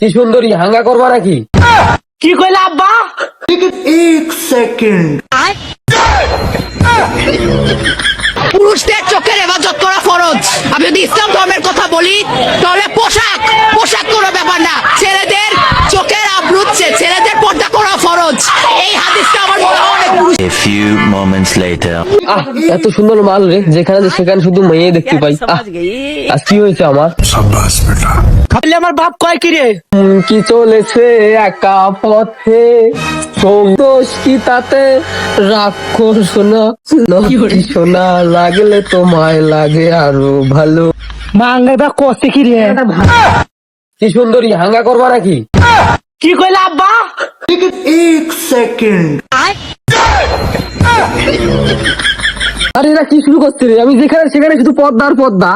কি সুন্দরী, হাঙ্গা করবা নাকি? কি কইলা আব্বা? एक सेकंड। পুরুষদের চোখের হেফাজত করা ফরজ। আমি যদি ইসলাম ধর্মের কথা বলি তাহলে পোশাক কোনো ব্যাপার না। ছেলেদের চোখের আবরুচ্ছে, ছেলেদের পর্দা করা ফরজ। এই হাদিসটা আমার মনে হয় অনেক পুরুষ। A few moments later. এত সুন্দর মাল রে, যেখানে সেখানে শুধু মেয়ে দেখতে পাই। আজ কি হয়েছে আমার? খালি আমার বাপ কয় কি রে? কি চলেছে একা পথে, দোষ কি তাতে, রাগ করছো না, কি শোনা লাগলে তোমায় লাগে আরো ভালো। মাঙ্গাটা কষে কি রে? কি সুন্দরী, হাঙ্গা করবা নাকি? কি কইলা আব্বা? एक सेकंड। আরে এরা কি শুরু করছে রে? আমি যেখানে সেখানে শুধু পদ্মা আর পদ্মা।